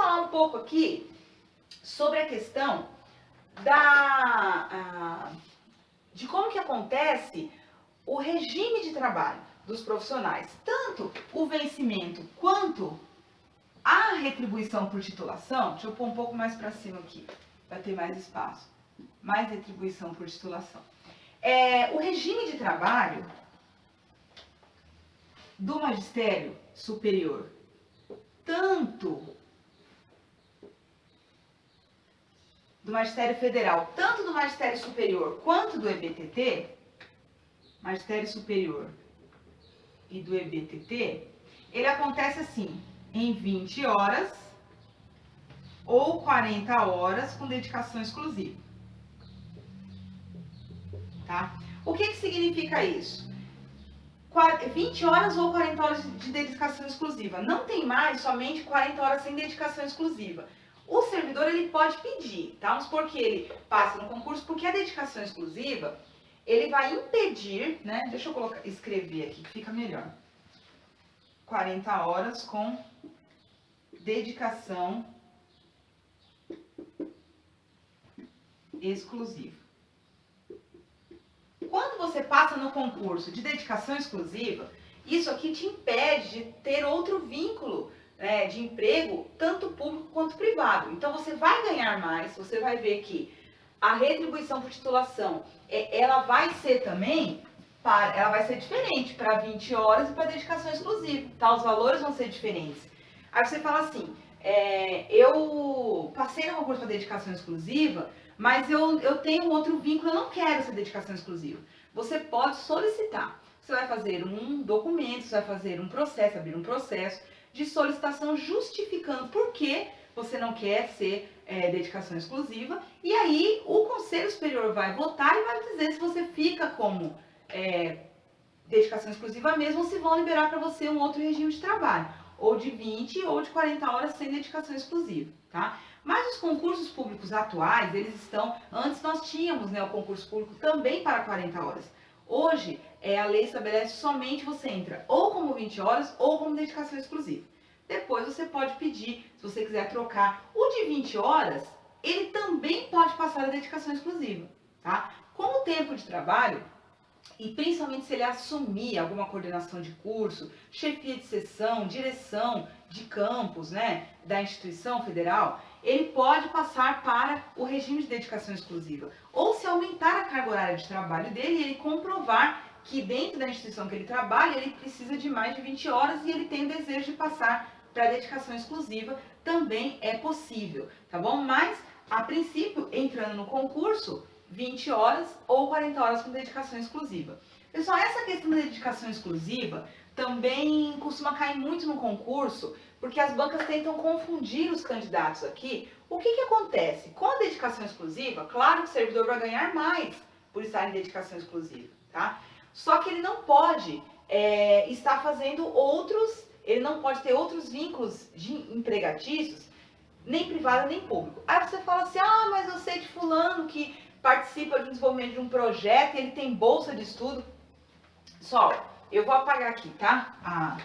falar um pouco aqui sobre a questão de como que acontece o regime de trabalho dos profissionais. Tanto o vencimento quanto a retribuição por titulação. Deixa eu pôr um pouco mais para cima aqui, para ter mais espaço. Mais retribuição por titulação. O regime de trabalho do magistério superior, tanto do magistério federal, tanto do magistério superior quanto do EBTT, magistério superior e do EBTT, ele acontece assim, em 20 horas ou 40 horas com dedicação exclusiva. Tá? O que significa isso? 20 horas ou 40 horas de dedicação exclusiva. Não tem mais somente 40 horas sem dedicação exclusiva. O servidor ele pode pedir, tá? Vamos supor que ele passa no concurso, porque a dedicação exclusiva, ele vai impedir, né? Deixa eu escrever aqui, que fica melhor. 40 horas com dedicação exclusiva. Quando você passa no concurso de dedicação exclusiva, isso aqui te impede de ter outro vínculo, né, de emprego, tanto público quanto privado. Então você vai ganhar mais, você vai ver que a retribuição por titulação, ela vai ser também, ela vai ser diferente para 20 horas e para dedicação exclusiva, tá? Os valores vão ser diferentes. Aí você fala assim, eu passei no concurso para dedicação exclusiva, mas eu tenho um outro vínculo, eu não quero essa dedicação exclusiva. Você pode solicitar. Você vai fazer um documento, você vai fazer um processo, abrir um processo de solicitação justificando por que você não quer ser dedicação exclusiva. E aí o Conselho Superior vai votar e vai dizer se você fica como dedicação exclusiva mesmo ou se vão liberar para você um outro regime de trabalho. Ou de 20 ou de 40 horas sem dedicação exclusiva, tá? Mas os concursos públicos atuais, eles estão... Antes nós tínhamos, né, o concurso público também para 40 horas. Hoje, a lei estabelece somente você entra ou como 20 horas ou como dedicação exclusiva. Depois você pode pedir, se você quiser trocar. O de 20 horas, ele também pode passar a dedicação exclusiva, tá? Com o tempo de trabalho, e principalmente se ele assumir alguma coordenação de curso, chefia de seção, direção de campus, né, da instituição federal, ele pode passar para o regime de dedicação exclusiva. Ou se aumentar a carga horária de trabalho dele, ele comprovar que dentro da instituição que ele trabalha, ele precisa de mais de 20 horas e ele tem o desejo de passar para a dedicação exclusiva, também é possível, tá bom? Mas, a princípio, entrando no concurso, 20 horas ou 40 horas com dedicação exclusiva. Pessoal, essa questão da dedicação exclusiva também costuma cair muito no concurso, porque as bancas tentam confundir os candidatos aqui. O que acontece? Com a dedicação exclusiva, claro que o servidor vai ganhar mais por estar em dedicação exclusiva, tá? Só que ele não pode estar fazendo ele não pode ter outros vínculos empregatícios, nem privado nem público. Aí você fala assim, mas eu sei de fulano que participa de desenvolvimento de um projeto e ele tem bolsa de estudo. Pessoal, eu vou apagar aqui, tá?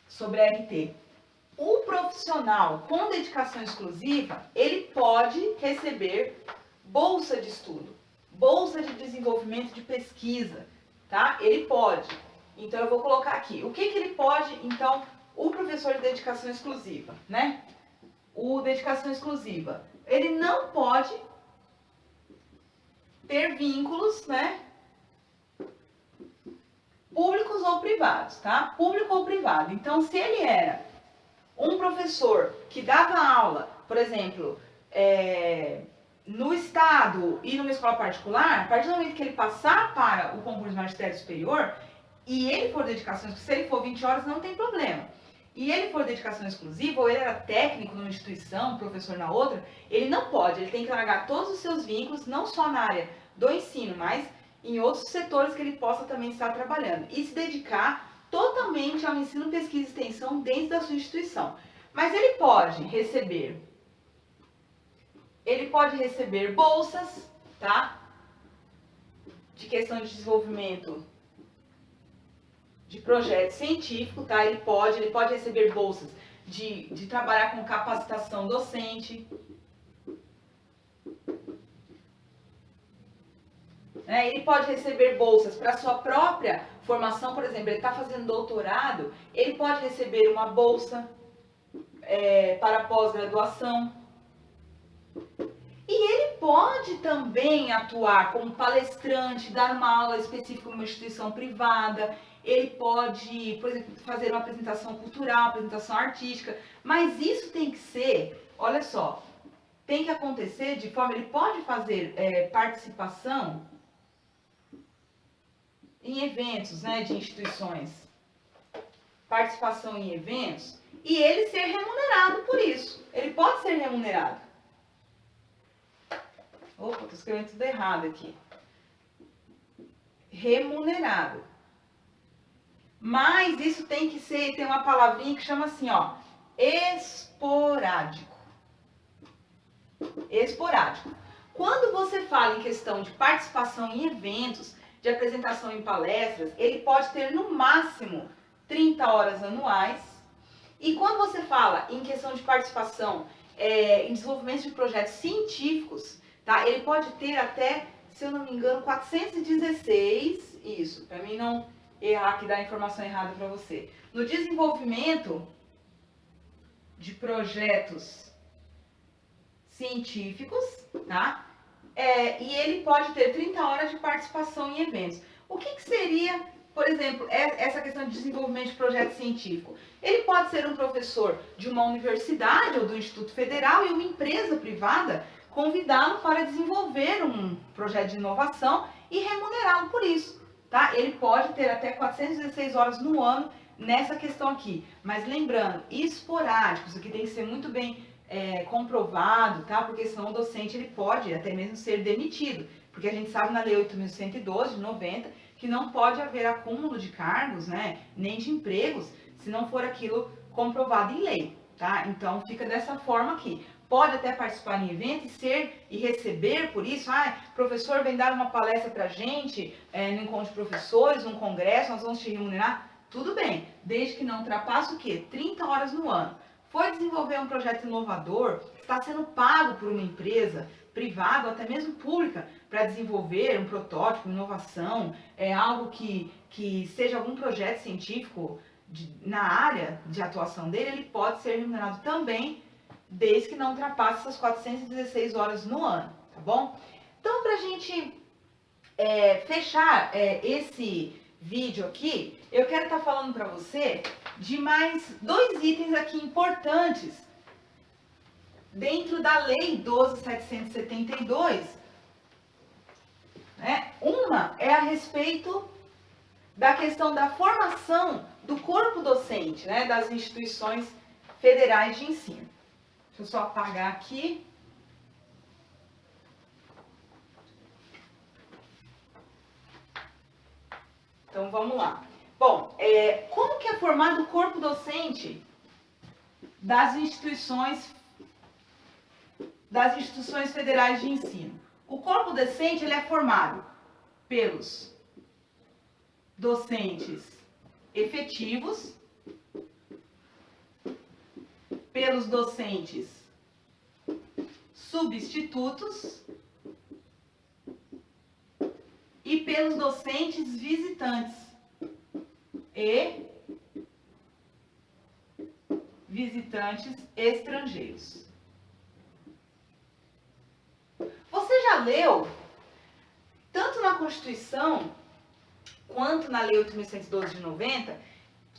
Sobre a RT. O profissional com dedicação exclusiva, ele pode receber bolsa de estudo, bolsa de desenvolvimento de pesquisa, tá? Ele pode. Então, eu vou colocar aqui. O que ele pode, então, o professor de dedicação exclusiva, né? O dedicação exclusiva, ele não pode ter vínculos, né? Públicos ou privados, tá? Público ou privado. Então, se ele era um professor que dava aula, por exemplo, no estado e numa escola particular, a partir do momento que ele passar para o concurso de magistério superior, e ele for dedicação, se ele for 20 horas, não tem problema. E ele for dedicação exclusiva, ou ele era técnico numa instituição, professor na outra, ele não pode, ele tem que largar todos os seus vínculos, não só na área do ensino, mas em outros setores que ele possa também estar trabalhando. E se dedicar totalmente ao ensino, pesquisa e extensão dentro da sua instituição. Mas ele pode receber bolsas, tá? De questão de desenvolvimento de projeto científico, tá? Ele pode receber bolsas de trabalhar com capacitação docente. Ele pode receber bolsas para sua própria formação, por exemplo, ele está fazendo doutorado, ele pode receber uma bolsa para pós-graduação. E ele pode também atuar como palestrante, dar uma aula específica numa instituição privada, ele pode, por exemplo, fazer uma apresentação cultural, apresentação artística, mas isso tem que ser, olha só, tem que acontecer de forma, ele pode fazer participação em eventos, né, de instituições, participação em eventos, e ele ser remunerado por isso. Ele pode ser remunerado. Opa, estou escrevendo tudo errado aqui. Remunerado. Mas isso tem que ser, tem uma palavrinha que chama assim, ó, esporádico. Esporádico. Quando você fala em questão de participação em eventos, de apresentação em palestras, ele pode ter no máximo 30 horas anuais. E quando você fala em questão de participação em desenvolvimento de projetos científicos, tá? Ele pode ter até, se eu não me engano, 416, isso, para mim não errar aqui, dar a informação errada para você. No desenvolvimento de projetos científicos, tá? E ele pode ter 30 horas de participação em eventos. O que seria, por exemplo, essa questão de desenvolvimento de projeto científico? Ele pode ser um professor de uma universidade ou do Instituto Federal e uma empresa privada convidá-lo para desenvolver um projeto de inovação e remunerá-lo por isso, tá? Ele pode ter até 416 horas no ano nessa questão aqui. Mas lembrando, esporádico, isso aqui tem que ser muito bem comprovado, tá? Porque senão o docente ele pode até mesmo ser demitido, porque a gente sabe na Lei 8.112 de 90 que não pode haver acúmulo de cargos, né? Nem de empregos, se não for aquilo comprovado em lei, tá? Então fica dessa forma aqui. Pode até participar em evento e receber por isso. Professor, vem dar uma palestra pra gente no encontro de professores, num congresso, nós vamos te remunerar. Tudo bem, desde que não ultrapasse o quê? 30 horas no ano. Foi desenvolver um projeto inovador, está sendo pago por uma empresa privada ou até mesmo pública para desenvolver um protótipo, inovação, algo que seja algum projeto científico na área de atuação dele, ele pode ser remunerado também, desde que não ultrapasse essas 416 horas no ano, tá bom? Então, para a gente fechar esse vídeo aqui, eu quero estar falando para você de mais 2 itens aqui importantes dentro da Lei 12.772, né? Uma é a respeito da questão da formação do corpo docente, né, das instituições federais de ensino. Deixa eu só apagar aqui. Então, vamos lá. Bom, como que é formado o corpo docente das instituições federais de ensino? O corpo docente ele é formado pelos docentes efetivos, pelos docentes substitutos e pelos docentes visitantes e visitantes estrangeiros. Você já leu, tanto na Constituição quanto na Lei 8.112 de 90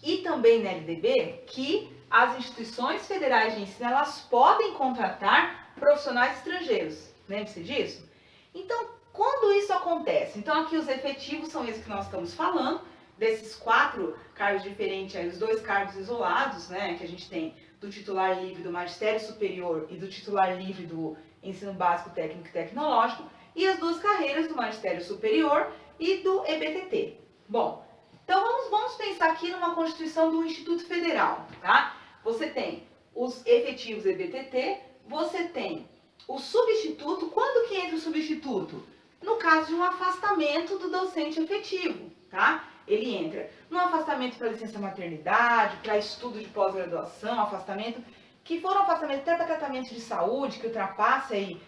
e também na LDB, que as instituições federais de ensino elas podem contratar profissionais estrangeiros. Lembre-se disso? Então, quando isso acontece? Então, aqui os efetivos são esses que nós estamos falando, desses 4 cargos diferentes, aí, os 2 cargos isolados, né, que a gente tem do titular livre do magistério superior e do titular livre do ensino básico técnico e tecnológico, e as 2 carreiras do magistério superior e do EBTT. Bom, então vamos pensar aqui numa constituição do Instituto Federal, tá? Você tem os efetivos EBTT, você tem o substituto. Quando que entra o substituto? No caso de um afastamento do docente efetivo, tá? Ele entra no afastamento para licença maternidade, para estudo de pós-graduação, afastamento, que foram afastamento até para tratamento de saúde, que ultrapasse aí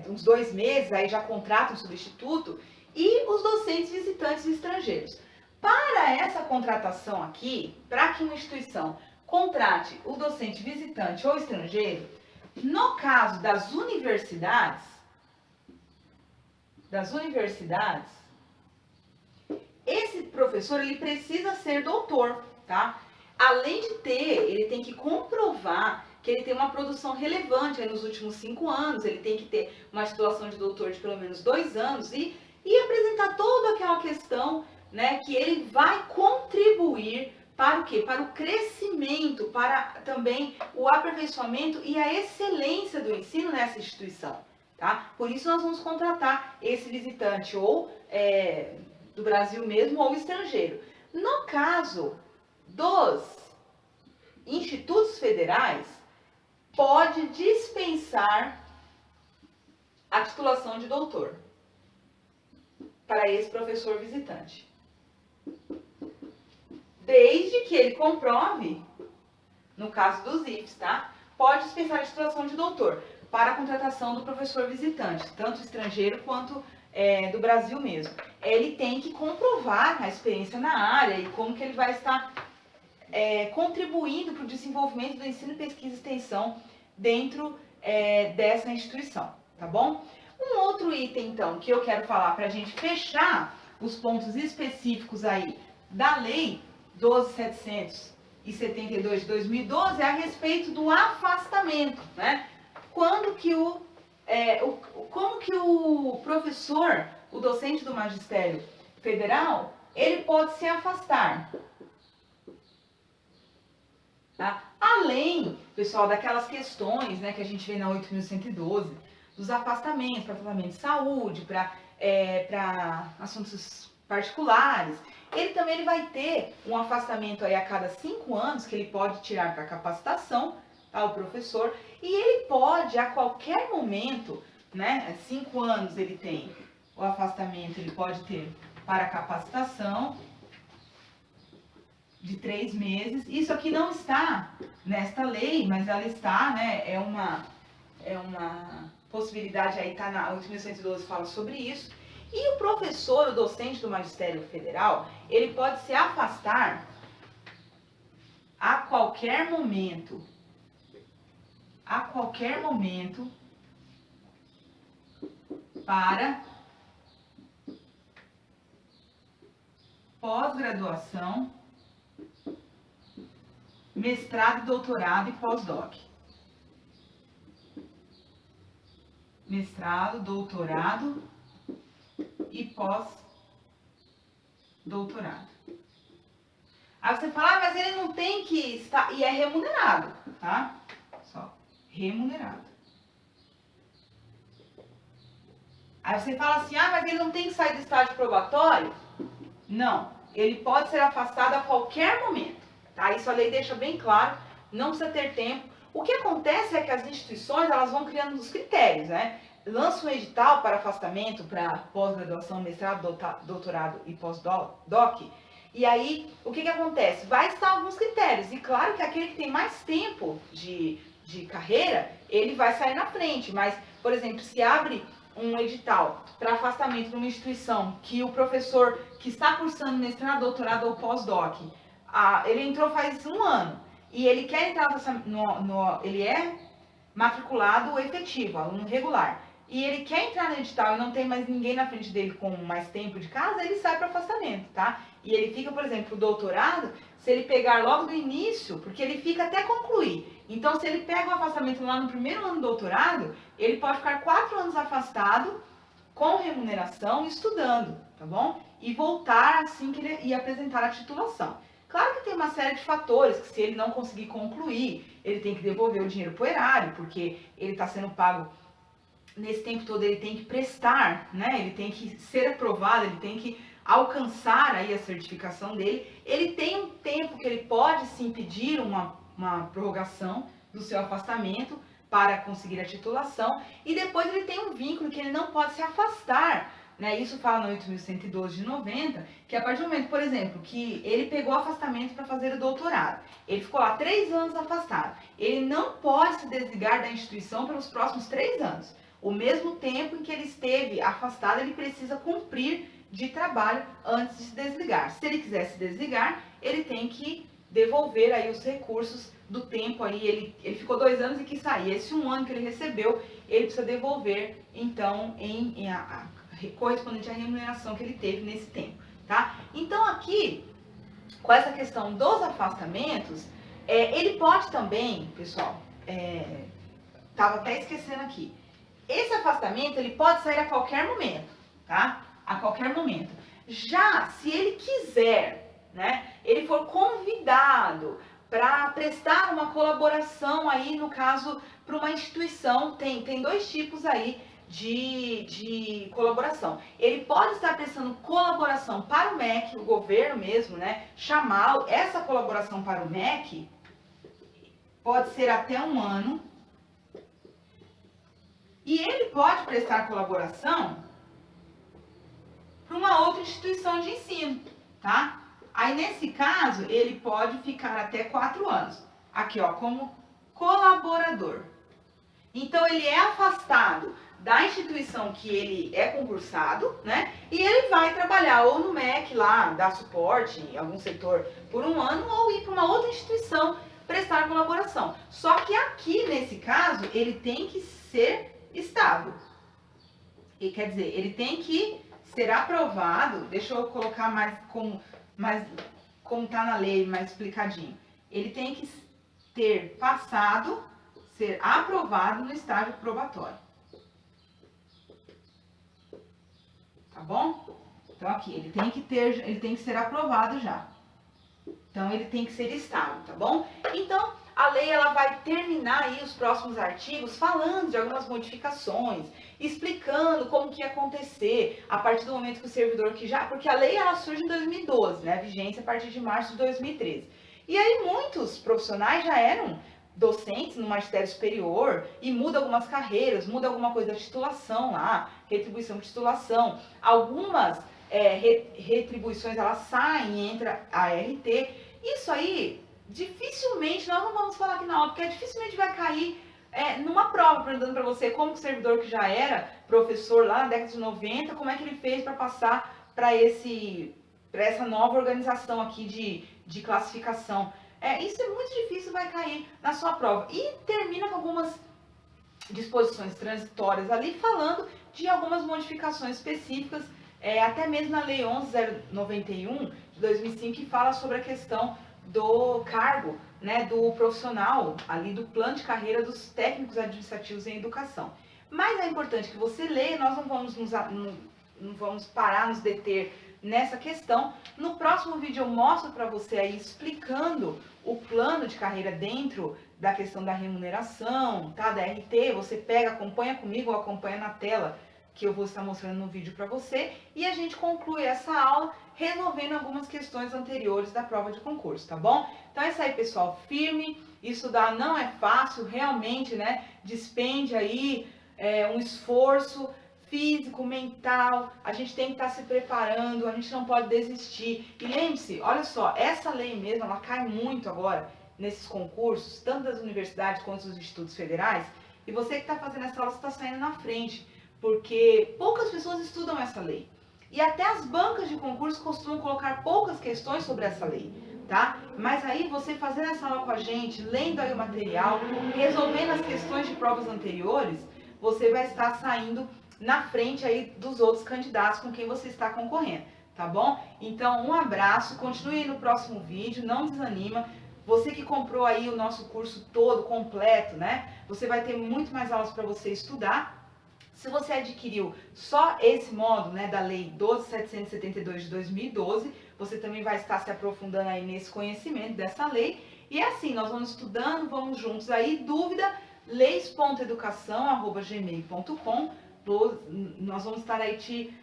uns 2 meses, aí já contrata um substituto, e os docentes visitantes estrangeiros. Para essa contratação aqui, para que uma instituição contrate o docente visitante ou estrangeiro, no caso das universidades, esse professor ele precisa ser doutor, tá? Além de ter, ele tem que comprovar que ele tem uma produção relevante aí nos últimos 5 anos, ele tem que ter uma titulação de doutor de pelo menos 2 anos e apresentar toda aquela questão, né, que ele vai contribuir para o quê? Para o crescimento, para também o aperfeiçoamento e a excelência do ensino nessa instituição, tá? Por isso nós vamos contratar esse visitante ou do Brasil mesmo ou estrangeiro. No caso dos institutos federais, pode dispensar a titulação de doutor para esse professor visitante, desde que ele comprove, no caso dos IFES, tá? Pode dispensar a titulação de doutor para a contratação do professor visitante, tanto estrangeiro quanto do Brasil mesmo. Ele tem que comprovar a experiência na área e como que ele vai estar contribuindo para o desenvolvimento do ensino, pesquisa e extensão dentro dessa instituição, tá bom? Um outro item, então, que eu quero falar para a gente fechar os pontos específicos aí da Lei 12.772 de 2012 é a respeito do afastamento, né? Como que o professor, o docente do magistério federal, ele pode se afastar. Tá? Além, pessoal, daquelas questões, né, que a gente vê na 8.112, dos afastamentos para tratamento de saúde, para assuntos particulares, ele também vai ter um afastamento aí a cada 5 anos que ele pode tirar para capacitação, tá, o professor, e ele pode a qualquer momento, né, 5 anos ele tem o afastamento, ele pode ter para capacitação de 3 meses. Isso aqui não está nesta lei, mas ela está, né, é uma possibilidade aí, tá na 8.112 fala sobre isso. E o professor, o docente do Magistério Federal, ele pode se afastar a qualquer momento, para pós-graduação, mestrado, doutorado e pós-doc. Mestrado, doutorado e pós-doutorado. Aí você fala, mas ele não tem que estar... E é remunerado, tá? Só, remunerado. Aí você fala assim, mas ele não tem que sair do estágio probatório? Não, ele pode ser afastado a qualquer momento, tá? Isso a lei deixa bem claro, não precisa ter tempo. O que acontece é que as instituições, elas vão criando os critérios, né? Lança um edital para afastamento, para pós-graduação, mestrado, doutorado e pós-doc. E aí, o que acontece? Vai estar alguns critérios. E claro que aquele que tem mais tempo de carreira, ele vai sair na frente. Mas, por exemplo, se abre um edital para afastamento numa instituição que o professor que está cursando mestrado, doutorado ou pós-doc, ele entrou faz 1 ano e ele quer entrar ele é matriculado efetivo, aluno regular, e ele quer entrar no edital e não tem mais ninguém na frente dele com mais tempo de casa, ele sai para afastamento, tá? E ele fica, por exemplo, o doutorado, se ele pegar logo do início, porque ele fica até concluir. Então, se ele pega o afastamento lá no primeiro ano do doutorado, ele pode ficar 4 anos afastado, com remuneração, estudando, tá bom? E voltar assim que ele ir apresentar a titulação. Claro que tem uma série de fatores, que se ele não conseguir concluir, ele tem que devolver o dinheiro pro erário, porque ele está sendo pago nesse tempo todo, ele tem que prestar, né? Ele tem que ser aprovado, ele tem que alcançar aí a certificação dele. Ele tem um tempo que ele pode sim pedir uma prorrogação do seu afastamento para conseguir a titulação, e depois ele tem um vínculo que ele não pode se afastar, né? Isso fala no 8.112 de 90, que a partir do momento, por exemplo, que ele pegou afastamento para fazer o doutorado, ele ficou lá 3 anos afastado, ele não pode se desligar da instituição pelos próximos 3 anos. O mesmo tempo em que ele esteve afastado, ele precisa cumprir de trabalho antes de se desligar. Se ele quiser se desligar, ele tem que devolver aí os recursos do tempo aí, ele ficou 2 anos e quis sair. Esse 1 ano que ele recebeu, ele precisa devolver, então, correspondente à remuneração que ele teve nesse tempo, tá? Então, aqui, com essa questão dos afastamentos, ele pode também, pessoal, tava até esquecendo aqui, esse afastamento, ele pode sair a qualquer momento, tá? A qualquer momento. Já, se ele quiser, né, ele for convidado para prestar uma colaboração aí, no caso, para uma instituição, tem 2 tipos aí de colaboração. Ele pode estar prestando colaboração para o MEC, o governo mesmo, né, chamar essa colaboração para o MEC, pode ser até 1 ano, e ele pode prestar colaboração para uma outra instituição de ensino, tá? Aí, nesse caso, ele pode ficar até 4 anos. Aqui, ó, como colaborador. Então, ele é afastado da instituição que ele é concursado, né? E ele vai trabalhar ou no MEC lá, dar suporte em algum setor por 1 ano, ou ir para uma outra instituição prestar colaboração. Só que aqui, nesse caso, ele tem que ser estável. E quer dizer, ele tem que ser aprovado, deixa eu colocar mais como está na lei, mais explicadinho. Ele tem que ter passado, ser aprovado no estágio probatório. Tá bom? Então aqui, ele tem que ser aprovado já. Então ele tem que ser estável, tá bom? Então a lei ela vai terminar aí os próximos artigos falando de algumas modificações, explicando como que ia acontecer a partir do momento que o servidor porque a lei ela surge em 2012, né, vigência a partir de março de 2013. E aí muitos profissionais já eram docentes no magistério superior e muda algumas carreiras, muda alguma coisa da titulação lá, retribuição de titulação. Algumas retribuições elas saem, entra a RT. Isso aí dificilmente, nós não vamos falar aqui na aula, porque dificilmente vai cair numa prova, perguntando para você como o servidor que já era professor lá na década de 90, como é que ele fez para passar para essa nova organização aqui de classificação. Isso é muito difícil, vai cair na sua prova. E termina com algumas disposições transitórias ali, falando de algumas modificações específicas, até mesmo na Lei 11.091 de 2005, que fala sobre a questão do cargo, né, do profissional, ali do plano de carreira dos técnicos administrativos em educação. Mas é importante que você leia, nós não vamos parar, nos deter nessa questão. No próximo vídeo eu mostro para você aí explicando o plano de carreira dentro da questão da remuneração, tá, da RT. Você pega, acompanha comigo ou acompanha na tela que eu vou estar mostrando no vídeo para você, e a gente conclui essa aula resolvendo algumas questões anteriores da prova de concurso, tá bom? Então é isso aí, pessoal, firme, estudar não é fácil, realmente, né, despende aí um esforço físico, mental, a gente tem que estar se preparando, a gente não pode desistir. E lembre-se, olha só, essa lei mesmo, ela cai muito agora nesses concursos, tanto das universidades quanto dos institutos federais, e você que está fazendo essa aula, você está saindo na frente, porque poucas pessoas estudam essa lei. E até as bancas de concurso costumam colocar poucas questões sobre essa lei, tá? Mas aí você fazendo essa aula com a gente, lendo aí o material, resolvendo as questões de provas anteriores, você vai estar saindo na frente aí dos outros candidatos com quem você está concorrendo, tá bom? Então, um abraço, continue aí no próximo vídeo, não desanima. Você que comprou aí o nosso curso todo, completo, né? Você vai ter muito mais aulas para você estudar. Se você adquiriu só esse módulo, né, da Lei 12.772 de 2012, você também vai estar se aprofundando aí nesse conhecimento dessa lei. E assim, nós vamos estudando, vamos juntos aí. Dúvida, leis.educação@gmail.com. Nós vamos estar aí te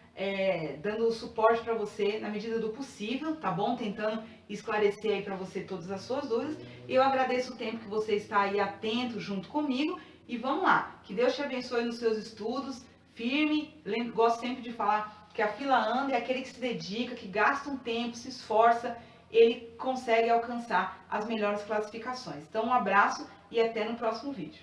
dando suporte para você na medida do possível, tá bom? Tentando esclarecer aí para você todas as suas dúvidas. Eu agradeço o tempo que você está aí atento junto comigo. E vamos lá, que Deus te abençoe nos seus estudos, firme. Gosto sempre de falar que a fila anda é aquele que se dedica, que gasta um tempo, se esforça, ele consegue alcançar as melhores classificações. Então, um abraço e até no próximo vídeo.